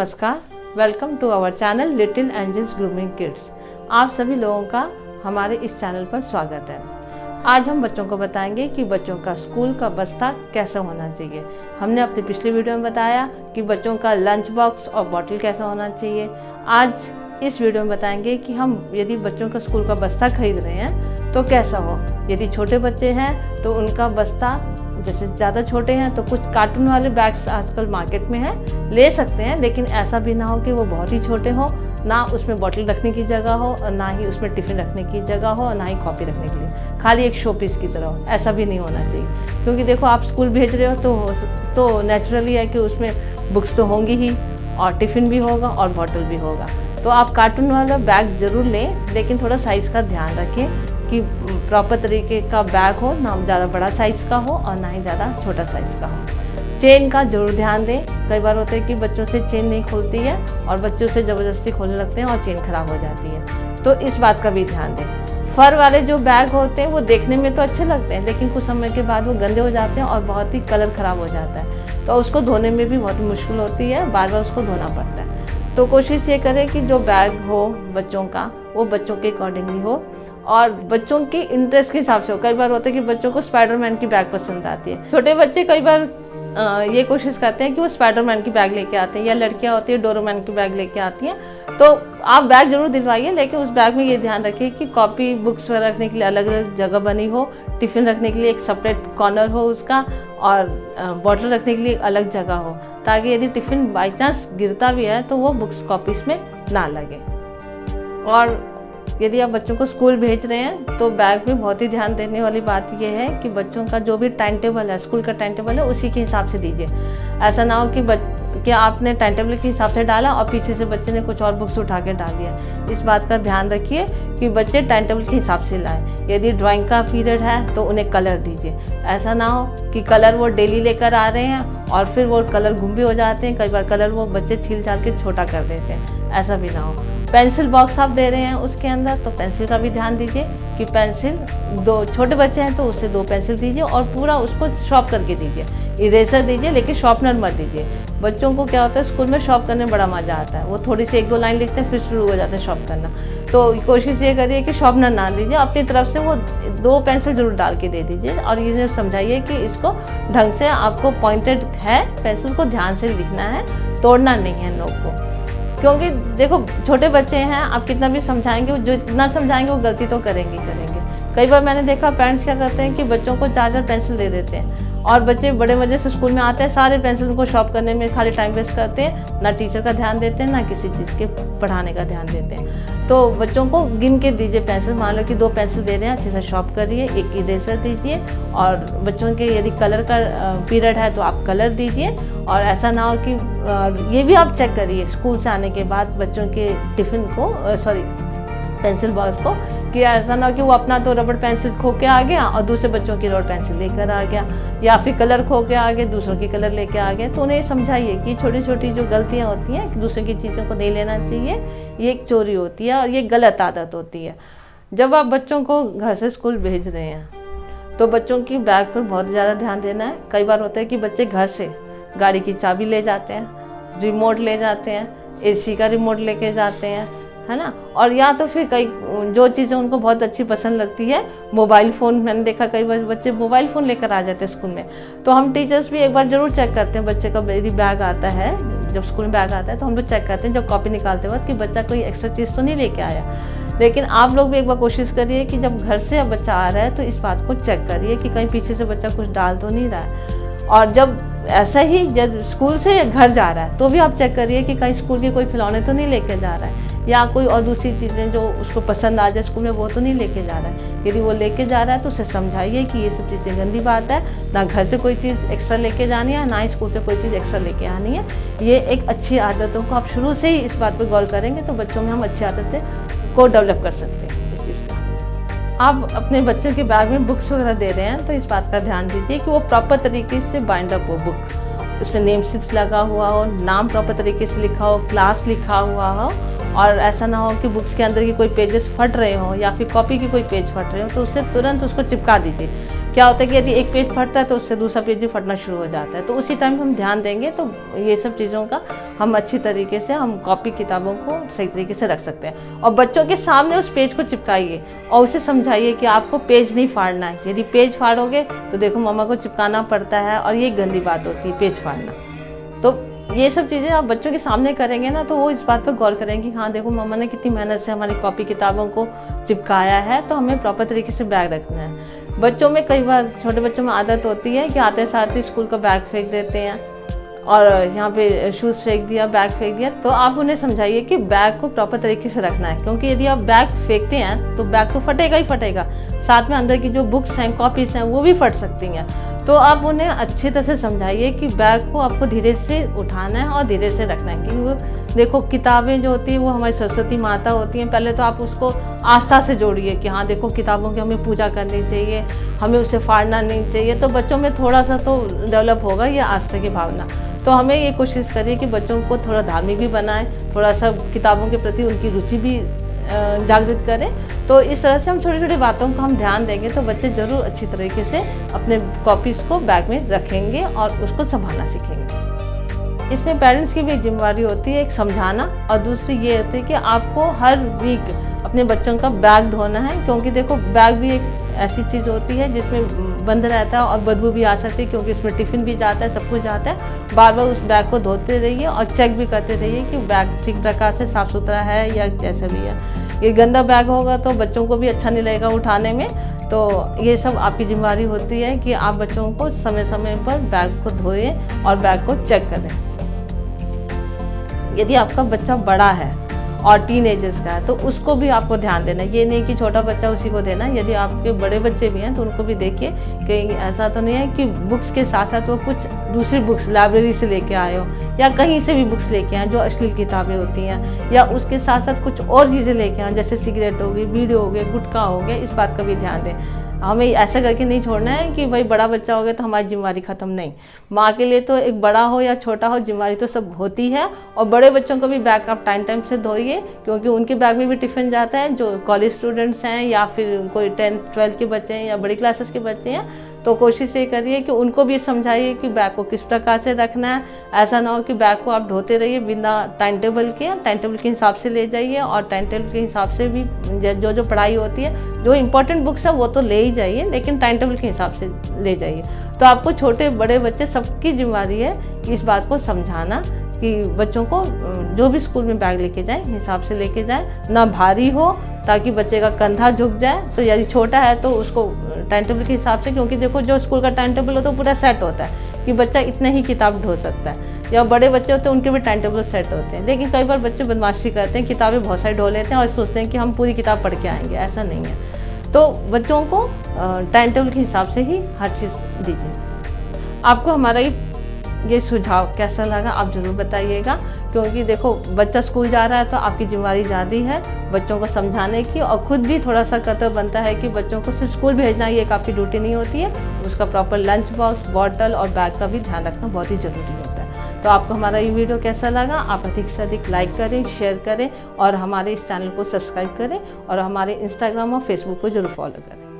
नमस्कार, welcome to our channel little angels grooming kids. आप सभी लोगों का हमारे इस चैनल पर स्वागत है। आज हम बच्चों को बताएंगे कि बच्चों का स्कूल का बस्ता कैसा होना चाहिए। हमने अपनी पिछली वीडियो में बताया कि बच्चों का लंच बॉक्स और बॉटल कैसा होना चाहिए। आज इस वीडियो में बताएंगे कि हम यदि बच्चों का स्कूल का बस्ता खरीद रहे हैं तो कैसा हो। यदि छोटे बच्चे हैं तो उनका बस्ता, जैसे ज़्यादा छोटे हैं तो कुछ कार्टून वाले बैग्स आजकल मार्केट में हैं, ले सकते हैं, लेकिन ऐसा भी ना हो कि वो बहुत ही छोटे हो, ना उसमें बॉटल रखने की जगह हो और ना ही उसमें टिफ़िन रखने की जगह हो और ना ही कॉपी रखने के लिए, खाली एक शो पीस की तरह हो। ऐसा भी नहीं होना चाहिए, क्योंकि देखो आप स्कूल भेज रहे हो तो नेचुरली है कि उसमें बुक्स तो होंगी ही और टिफ़िन भी होगा और बॉटल भी होगा। तो आप कार्टून वाला बैग ज़रूर लें, लेकिन थोड़ा साइज़ का ध्यान रखें कि प्रॉपर तरीके का बैग हो, ना ज़्यादा बड़ा साइज़ का हो और ना ही ज़्यादा छोटा साइज़ का हो। चेन का जरूर ध्यान दें। कई बार होता है कि बच्चों से चेन नहीं खुलती है और बच्चों से ज़बरदस्ती खोलने लगते हैं और चेन खराब हो जाती है, तो इस बात का भी ध्यान दें। फर वाले जो बैग होते हैं वो देखने में तो अच्छे लगते हैं, लेकिन कुछ समय के बाद वो गंदे हो जाते हैं और बहुत ही कलर ख़राब हो जाता है, तो उसको धोने में भी बहुत मुश्किल होती है, बार बार उसको धोना पड़ता है। तो कोशिश ये करें कि जो बैग हो बच्चों का वो बच्चों के अकॉर्डिंगली हो और बच्चों के इंटरेस्ट के हिसाब से हो। कई बार होता है कि बच्चों को स्पाइडरमैन की बैग पसंद आती है। छोटे बच्चे कई बार ये कोशिश करते हैं कि वो स्पाइडरमैन की बैग लेके आते हैं, या लड़कियां होती है डोरेमैन की बैग लेके आती हैं। तो आप बैग जरूर दिलवाइए, लेकिन उस बैग में ये ध्यान रखिए कि कॉपी बुक्स रखने के लिए अलग अलग जगह बनी हो, टिफ़िन रखने के लिए एक सेपरेट कॉर्नर हो उसका, और बॉटल रखने के लिए अलग जगह हो, ताकि यदि टिफ़िन बाई चांस गिरता भी है तो वो बुक्स कॉपीज में ना लगे। और यदि आप बच्चों को स्कूल भेज रहे हैं तो बैग में बहुत ही ध्यान देने वाली बात यह है कि बच्चों का जो भी टाइम टेबल है, स्कूल का टाइम टेबल है, उसी के हिसाब से दीजिए। ऐसा ना हो कि आपने टाइम टेबल के हिसाब से डाला और पीछे से बच्चे ने कुछ और बुक्स उठा के डाल दिया। इस बात का ध्यान रखिए कि बच्चे टाइम टेबल के हिसाब से लाएं। यदि ड्राइंग का पीरियड है तो उन्हें कलर दीजिए। ऐसा ना हो कि कलर वो डेली लेकर आ रहे हैं और फिर वो कलर गुम भी हो जाते हैं। कई बार कलर वो बच्चे छील छाल के छोटा कर देते हैं, ऐसा भी ना हो। पेंसिल बॉक्स आप दे रहे हैं उसके अंदर, तो पेंसिल का भी ध्यान दीजिए कि पेंसिल, दो छोटे बच्चे हैं तो उससे 2 पेंसिल दीजिए और पूरा उसको शॉर्प करके दीजिए। इरेजर दीजिए, लेकिन शॉर्पनर मत दीजिए। बच्चों को क्या होता है, स्कूल में शॉर्प करने में बड़ा मज़ा आता है, वो थोड़ी सी 1-2 लाइन लिखते हैं फिर शुरू हो जाते हैं शॉर्प करना। तो कोशिश ये करिए कि शॉर्पनर ना दीजिए, अपनी तरफ से वो 2 पेंसिल जरूर डाल के दे दीजिए और ये समझाइए कि इसको ढंग से, आपको पॉइंटेड है पेंसिल को ध्यान से लिखना है, तोड़ना नहीं है नोक को। क्योंकि देखो छोटे बच्चे हैं, आप कितना भी समझाएंगे, जो इतना समझाएंगे वो गलती तो करेंगे। कई बार मैंने देखा पेरेंट्स क्या करते हैं कि बच्चों को 4 पेंसिल दे देते हैं और बच्चे बड़े मजे से स्कूल में आते हैं, सारे पेंसिल को शॉर्प करने में खाली टाइम वेस्ट करते हैं, ना टीचर का ध्यान देते हैं ना किसी चीज़ के पढ़ाने का ध्यान देते हैं। तो बच्चों को गिन के दीजिए पेंसिल। मान लो कि 2 पेंसिल दे रहे हैं, अच्छे से शॉर्प करिए, 1 इरेजर दीजिए। और बच्चों के यदि कलर का पीरियड है तो आप कलर दीजिए। और ऐसा ना हो कि ये भी आप चेक करिए स्कूल से आने के बाद बच्चों के टिफ़िन को, पेंसिल बॉक्स को, कि ऐसा ना कि वो अपना तो रबड़ पेंसिल खो के आ गया और दूसरे बच्चों की रबड़ पेंसिल लेकर आ गया, या फिर कलर खो के आ गए दूसरों की कलर लेके आ गए। तो उन्हें समझाइए कि छोटी छोटी जो गलतियां होती हैं कि दूसरों की चीज़ों को नहीं लेना चाहिए, ये एक चोरी होती है और ये गलत आदत होती है। जब आप बच्चों को घर से स्कूल भेज रहे हैं तो बच्चों की बैग पर बहुत ज़्यादा ध्यान देना है। कई बार होता है कि बच्चे घर से गाड़ी की चाबी ले जाते हैं, रिमोट ले जाते हैं, AC का रिमोट लेके जाते हैं, है ना, और या तो फिर कई जो चीज़ें उनको बहुत अच्छी पसंद लगती है, मोबाइल फ़ोन, मैंने देखा कई बार बच्चे मोबाइल फ़ोन लेकर आ जाते हैं स्कूल में। तो हम टीचर्स भी एक बार ज़रूर चेक करते हैं बच्चे का, यदि बैग आता है, जब स्कूल में बैग आता है तो हम लोग चेक करते हैं जब कॉपी निकालते वक्त कि बच्चा कोई एक्स्ट्रा चीज़ तो नहीं लेके आया। लेकिन आप लोग भी एक बार कोशिश करिए कि जब घर से बच्चा आ रहा है तो इस बात को चेक करिए कि कहीं पीछे से बच्चा कुछ डाल तो नहीं रहा है। और जब ऐसा ही जब स्कूल से घर जा रहा है तो भी आप चेक करिए कि कहीं स्कूल के कोई खिलौने तो नहीं लेके जा रहा है, या कोई और दूसरी चीज़ें जो उसको पसंद आ जाए स्कूल में वो तो नहीं लेके जा रहा है। यदि वो लेके जा रहा है तो उसे समझाइए कि ये सब चीज़ें गंदी बात है, ना घर से कोई चीज़ एक्स्ट्रा लेके जानी है, ना ही स्कूल से कोई चीज़ एक्स्ट्रा लेके आनी है। ये एक अच्छी आदतों को आप शुरू से ही इस बात पर गौर करेंगे तो बच्चों में हम अच्छी आदतें को डेवलप कर सकते हैं। इस चीज़ का आप अपने बच्चों के बैग में बुक्स वगैरह दे रहे हैं तो इस बात का ध्यान दीजिए कि वो प्रॉपर तरीके से बाइंड अप हो बुक, उसमें नेम स्लिप्स लगा हुआ हो, नाम प्रॉपर तरीके से लिखा हो, क्लास लिखा हुआ हो और ऐसा ना हो कि बुक्स के अंदर की कोई पेजेस फट रहे हो या फिर कॉपी की कोई पेज फट रहे हो, तो उससे तुरंत उसको चिपका दीजिए। क्या होता है कि यदि एक पेज फटता है तो उससे दूसरा पेज भी फटना शुरू हो जाता है, तो उसी टाइम हम ध्यान देंगे तो ये सब चीज़ों का हम अच्छी तरीके से हम कॉपी किताबों को सही तरीके से रख सकते हैं। और बच्चों के सामने उस पेज को चिपकाइए और उसे समझाइए कि आपको पेज नहीं फाड़ना है। यदि पेज फाड़ोगे तो देखो मम्मा को चिपकाना पड़ता है और ये गंदी बात होती है पेज फाड़ना। तो ये सब चीज़ें आप बच्चों के सामने करेंगे ना तो वो इस बात पर गौर करेंगे कि हाँ देखो मम्मा ने कितनी मेहनत से हमारी कॉपी किताबों को चिपकाया है, तो हमें प्रॉपर तरीके से बैग रखना है। बच्चों में कई बार छोटे बच्चों में आदत होती है कि आते साथ ही स्कूल का बैग फेंक देते हैं और यहाँ पे शूज़ फेंक दिया, बैग फेंक दिया। तो आप उन्हें समझाइए कि बैग को प्रॉपर तरीके से रखना है, क्योंकि यदि आप बैग फेंकते हैं तो बैग तो फटेगा ही फटेगा, साथ में अंदर की जो बुक्स हैं, कॉपीज़ हैं, वो भी फट सकती हैं। तो आप उन्हें अच्छी तरह से समझाइए कि बैग को आपको धीरे से उठाना है और धीरे से रखना है, क्योंकि देखो किताबें जो होती है वो हमारी सरस्वती माता होती हैं। पहले तो आप उसको आस्था से जोड़िए कि हाँ देखो किताबों की हमें पूजा करनी चाहिए, हमें उसे फाड़ना नहीं चाहिए। तो बच्चों में थोड़ा सा तो डेवलप होगा ये आस्था की भावना। तो हमें ये कोशिश करिए कि बच्चों को थोड़ा धार्मिक भी बनाएं, थोड़ा सा किताबों के प्रति उनकी रुचि भी जागृत करें। तो इस तरह से हम छोटी छोटी बातों को हम ध्यान देंगे तो बच्चे ज़रूर अच्छी तरीके से अपने कॉपीज़ को बैग में रखेंगे और उसको संभालना सीखेंगे। इसमें पेरेंट्स की भी एक जिम्मेदारी होती है, एक समझाना, और दूसरी ये होती है कि आपको हर वीक अपने बच्चों का बैग धोना है, क्योंकि देखो बैग भी एक ऐसी चीज़ होती है जिसमें बंद रहता है और बदबू भी आ सकती है, क्योंकि उसमें टिफ़िन भी जाता है, सब कुछ जाता है। बार बार उस बैग को धोते रहिए और चेक भी करते रहिए कि बैग ठीक प्रकार से साफ़ सुथरा है या जैसा भी है। ये गंदा बैग होगा तो बच्चों को भी अच्छा नहीं लगेगा उठाने में। तो ये सब आपकी जिम्मेदारी होती है कि आप बच्चों को समय समय पर बैग को धोएं और बैग को चेक करें। यदि आपका बच्चा बड़ा है और टीनेजर्स का है तो उसको भी आपको ध्यान देना है। ये नहीं कि छोटा बच्चा उसी को देना। यदि आपके बड़े बच्चे भी हैं तो उनको भी देखिए कि ऐसा तो नहीं है कि बुक्स के साथ साथ वो कुछ दूसरी बुक्स लाइब्रेरी से लेके आए हो या कहीं से भी बुक्स लेके आए जो अश्लील किताबें होती हैं, या उसके साथ साथ कुछ और चीज़ें लेके आए जैसे सिगरेट हो गई, बीड़ी हो गया, गुटखा हो गया। इस बात का भी ध्यान दें। हमें ऐसा करके नहीं छोड़ना है कि भाई बड़ा बच्चा हो गया तो हमारी जिम्मेदारी खत्म। नहीं, माँ के लिए तो एक बड़ा हो या छोटा हो जिम्मेदारी तो सब होती है। और बड़े बच्चों को भी बैग आप टाइम टाइम से धोइए, क्योंकि उनके बैग में भी टिफ़िन जाता है। जो कॉलेज स्टूडेंट्स हैं या फिर कोई 10th 12th के बच्चे हैं या बड़ी क्लासेस के बच्चे हैं, तो कोशिश ये करिए कि उनको भी समझाइए कि बैग को किस प्रकार से रखना है। ऐसा ना हो कि बैग को आप ढोते रहिए बिना टाइम टेबल के हिसाब से ले जाइए, और टाइम टेबल के हिसाब से भी जो पढ़ाई होती है, जो इंपॉर्टेंट बुक्स है वो तो ले ही जाइए, लेकिन टाइम टेबल के हिसाब से ले जाइए। तो आपको छोटे बड़े बच्चे सबकी जिम्मेदारी है इस बात को समझाना कि बच्चों को जो भी स्कूल में बैग लेके जाएं हिसाब से लेके जाएं, ना भारी हो ताकि बच्चे का कंधा झुक जाए। तो यदि छोटा है तो उसको टाइम टेबल के हिसाब से, क्योंकि देखो जो स्कूल का टाइम टेबल होता है पूरा सेट होता है कि बच्चा इतने ही किताब ढो सकता है, या बड़े बच्चे होते हैं उनके भी टाइम टेबल सेट होते हैं। लेकिन कई बार बच्चे बदमाशी करते हैं, किताबें बहुत सारी ढो लेते हैं और सोचते हैं कि हम पूरी किताब पढ़ के आएंगे। ऐसा नहीं है। तो बच्चों को टाइम टेबल के हिसाब से ही हर चीज़ दीजिए। आपको हमारा ये सुझाव कैसा लगा आप ज़रूर बताइएगा, क्योंकि देखो बच्चा स्कूल जा रहा है तो आपकी जिम्मेदारी ज़्यादा है बच्चों को समझाने की, और ख़ुद भी थोड़ा सा कर्तव्य बनता है कि बच्चों को सिर्फ स्कूल भेजना ये एक आपकी ड्यूटी नहीं होती है। उसका प्रॉपर लंच बॉक्स, बॉटल और बैग का भी ध्यान रखना बहुत ही ज़रूरी होता है। तो आपको हमारा ये वीडियो कैसा लगा आप अधिक से अधिक लाइक करें, शेयर करें और हमारे इस चैनल को सब्सक्राइब करें, और हमारे इंस्टाग्राम और फेसबुक को ज़रूर फॉलो करें।